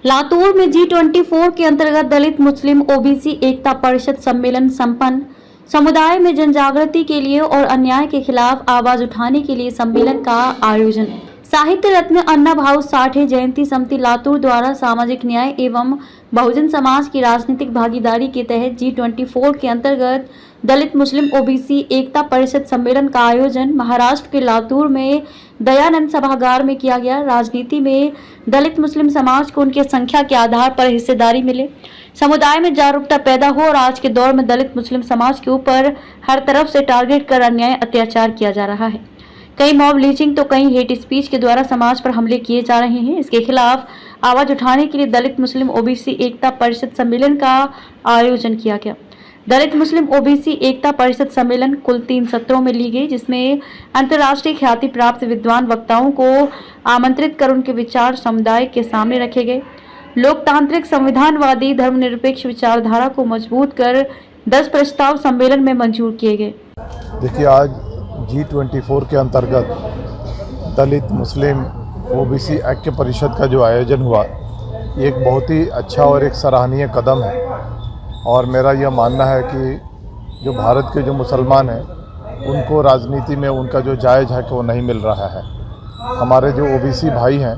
लातूर में G24 के अंतर्गत दलित मुस्लिम ओबीसी एकता परिषद सम्मेलन संपन्न। समुदाय में जनजागृति के लिए और अन्याय के खिलाफ आवाज उठाने के लिए सम्मेलन का आयोजन। साहित्य रत्न अन्ना भाऊ साठे जयंती समिति लातूर द्वारा सामाजिक न्याय एवं बहुजन समाज की राजनीतिक भागीदारी के तहत G24 के अंतर्गत दलित मुस्लिम ओबीसी एकता परिषद सम्मेलन का आयोजन महाराष्ट्र के लातूर में दयानंद सभागार में किया गया। राजनीति में दलित मुस्लिम समाज को उनके संख्या के आधार पर हिस्सेदारी मिले, समुदाय में जागरूकता पैदा हो और आज के दौर में दलित मुस्लिम समाज के ऊपर हर तरफ से टारगेट कर अन्याय अत्याचार किया जा रहा है। कई मॉब लीचिंग तो कई हेट स्पीच के द्वारा समाज पर हमले किए जा रहे हैं। इसके खिलाफ आवाज उठाने के लिए दलित मुस्लिम ओबीसी एकता परिषद सम्मेलन का आयोजन किया गया। दलित मुस्लिम ओबीसी एकता परिषद सम्मेलन कुल 3 सत्रों में ली गई, जिसमें अंतर्राष्ट्रीय ख्याति प्राप्त विद्वान वक्ताओं को आमंत्रित कर उनके विचार समुदाय के सामने रखे गए। लोकतांत्रिक संविधानवादी धर्मनिरपेक्ष विचारधारा को मजबूत कर 10 प्रस्ताव सम्मेलन में मंजूर किए गए। देखिए, आज G24 के अंतर्गत दलित मुस्लिम ओबीसी ऐक्य परिषद का जो आयोजन हुआ, ये एक बहुत ही अच्छा और एक सराहनीय कदम है। और मेरा यह मानना है कि जो भारत के जो मुसलमान हैं, उनको राजनीति में उनका जो जायज़ है कि वो नहीं मिल रहा है। हमारे जो ओबीसी भाई हैं,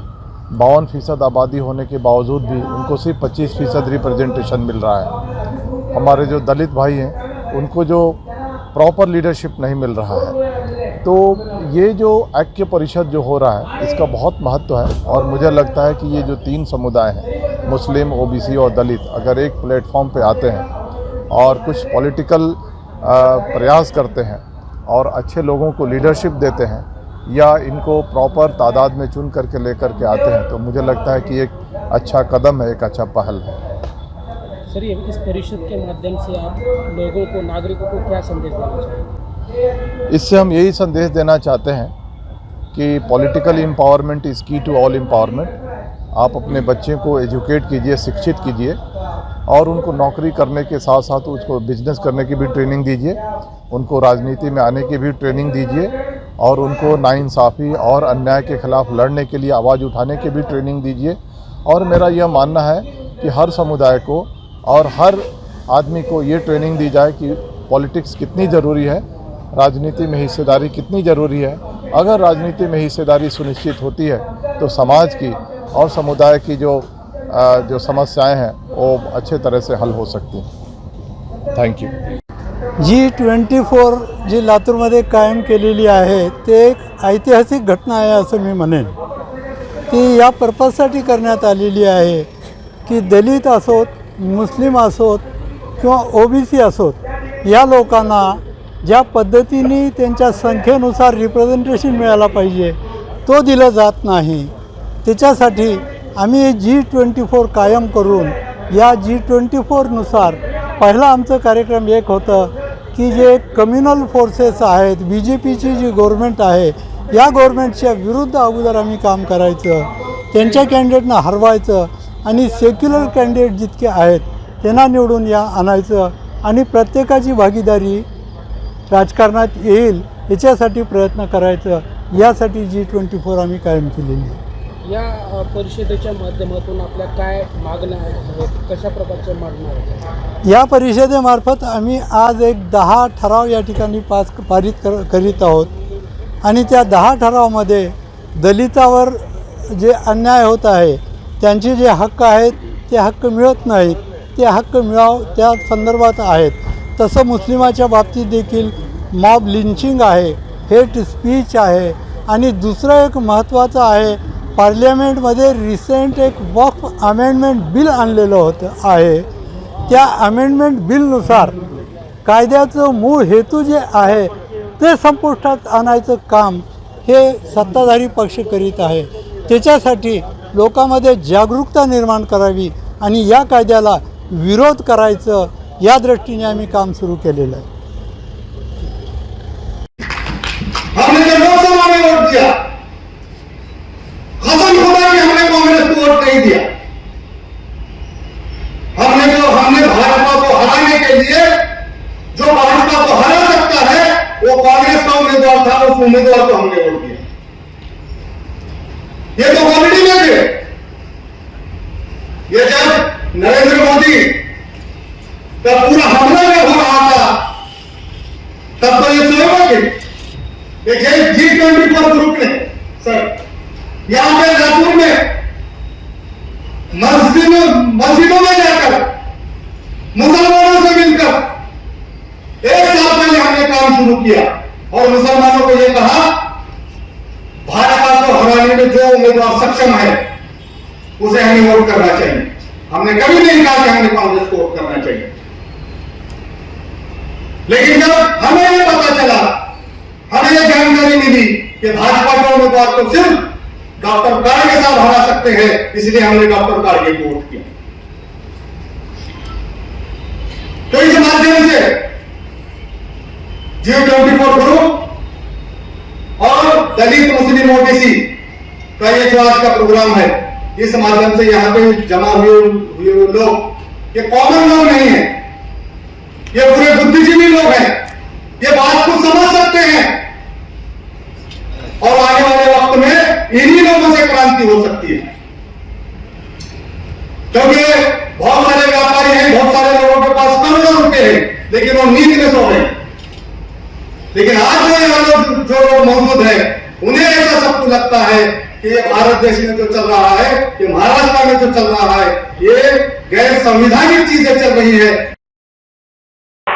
52% आबादी होने के बावजूद भी उनको सिर्फ 25% रिप्रेजेंटेशन मिल रहा है। हमारे जो दलित भाई हैं, उनको जो प्रॉपर लीडरशिप नहीं मिल रहा है। तो ये जो ऐक्य परिषद जो हो रहा है, इसका बहुत महत्व है। और मुझे लगता है कि ये जो 3 समुदाय हैं, मुस्लिम, ओबीसी और दलित, अगर एक प्लेटफॉर्म पे आते हैं और कुछ पॉलिटिकल प्रयास करते हैं और अच्छे लोगों को लीडरशिप देते हैं या इनको प्रॉपर तादाद में चुन करके लेकर के आते हैं, तो मुझे लगता है कि एक अच्छा कदम है, एक अच्छा पहल है। सर, इस परिषद के माध्यम से आप लोगों को, नागरिकों को क्या संदेश देना चाहते हैं? इससे हम यही संदेश देना चाहते हैं कि पॉलिटिकल एम्पावरमेंट इज़ की टू ऑल एम्पावरमेंट। आप अपने बच्चे को एजुकेट कीजिए, शिक्षित कीजिए और उनको नौकरी करने के साथ साथ उसको बिजनेस करने की भी ट्रेनिंग दीजिए, उनको राजनीति में आने की भी ट्रेनिंग दीजिए और उनको नाइंसाफ़ी और अन्याय के खिलाफ लड़ने के लिए आवाज़ उठाने की भी ट्रेनिंग दीजिए। और मेरा यह मानना है कि हर समुदाय को और हर आदमी को ये ट्रेनिंग दी जाए कि पॉलिटिक्स कितनी ज़रूरी है, राजनीति में हिस्सेदारी कितनी ज़रूरी है। अगर राजनीति में हिस्सेदारी सुनिश्चित होती है तो समाज की और समुदाय की जो समस्याएं हैं वो अच्छे तरह से हल हो सकती हैं। Thank you. G24 जी लातूरमध्ये कायम केलेली आहे, ते एक ऐतिहासिक घटना आहे असं मी म्हणेन। ती या पर्पजसाठी करण्यात आलेली आहे की दलित असोत, मुस्लिम असोत किंवा ओबीसी असोत, या लोकांना ज्या पद्धतीने त्यांच्या संख्येनुसार रिप्रेझेंटेशन मिळायला पाहिजे तो दिला जात नाही। त्याच्यासाठी आम्ही G24 कायम करून या G24 नुसार पहिला आमचं कार्यक्रम एक होतं की जे कम्युनल फोर्सेस आहेत, BJPची जी गव्हर्नमेंट आहे, या गव्हर्नमेंटच्या विरुद्ध अगोदर आम्ही काम करायचं, त्यांच्या कॅन्डिडेटना हरवायचं आणि सेक्युलर कॅन्डिडेट जितके आहेत त्यांना निवडून आणायचं आणि प्रत्येकाची भागीदारी राजकारणात येईल याच्यासाठी प्रयत्न करायचं। यासाठी G24 आम्ही कायम केलेली आहे। या परिषदेच्या माध्यमातून आपल्या काय मागण्या आहेत, कशा प्रकारच्या मागण्या आहेत? या परिषदेमार्फत आम्ही आज एक 10 ठराव या ठिकाणी पारित करीत आहोत आणि त्या 10 ठरावामध्ये दलितावर जे अन्याय होत आहे, त्यांचे जे हक्क आहेत ते हक्क मिळत नाहीत, ते हक्क मिळाव त्या संदर्भात आहेत। तसं मुस्लिमाच्या बाबतीत देखील मॉब लिंचिंग आहे, हेट स्पीच आहे आणि दुसरं एक महत्त्वाचं आहे, पार्लियामेंटमध्ये रिसेंट एक वक्फ अमेंडमेंट बिल आणलेलं होतं आहे। त्या अमेंडमेंट बिलनुसार कायद्याचं मूळ हेतू जे आहे ते संपुष्टात आणायचं काम हे सत्ताधारी पक्ष करीत आहे। त्याच्यासाठी लोकांमध्ये जागरूकता निर्माण करावी आणि या कायद्याला विरोध करायचं, या दृष्टीने आम्ही काम सुरू केलेलं आहे। हमने जो लोकसभा में वोट दिया, खत्म होगा कि हमने कांग्रेस को वोट नहीं दिया। हमने भाजपा को हराने के लिए, जो भाजपा को हरा सकता है वो कांग्रेस का उम्मीदवार था, उस उम्मीदवार को हमने वोट दिया। ये तो ऑलरेडी में थे। ये जब नरेंद्र मोदी का पूरा हमला में हो रहा था, तब तो ये स्वयं के G24 ग्रुप ने सर यहां पे लातूर में मस्जिदों में जाकर मुसलमानों से मिलकर 1 साल पहले हमने काम शुरू किया और मुसलमानों को यह कहा, भाजपा को हराने में जो उम्मीदवार सक्षम है उसे हमें वोट करना चाहिए। हमने कभी नहीं कहा कि हमें कांग्रेस को वोट करना चाहिए। लेकिन जब हमें यह पता चला, हमें यह जानकारी मिली कि भाजपा के उम्मीदवार को सिर्फ डॉक्टर कार्गे साहब हरा सकते हैं, इसलिए हमने डॉक्टर कार्गे को वोट किया। तो इस माध्यम से G24 ग्रुप और दलित मुस्लिम ओबीसी का ये जो आज का प्रोग्राम है, इस माध्यम से यहाँ पे जमा हुए लोग ये कॉमन लोग नहीं है, ये पूरे बुद्धिजीवी लोग हैं, ये बात को समझ सकते हैं और आने वाले वक्त में इन्हीं लोगों से क्रांति हो सकती है। क्योंकि बहुत सारे व्यापारी हैं, बहुत सारे लोगों के पास करोड़ों रुपए हैं, लेकिन वो नींद में सो रहे हैं। लेकिन आज जो लोग मौजूद हैं, उन्हें ऐसा सबको लगता है कि ये भारत देश में जो चल रहा है, ये महाराष्ट्र में जो चल रहा है, ये गैर संवैधानिक चीजें चल रही है।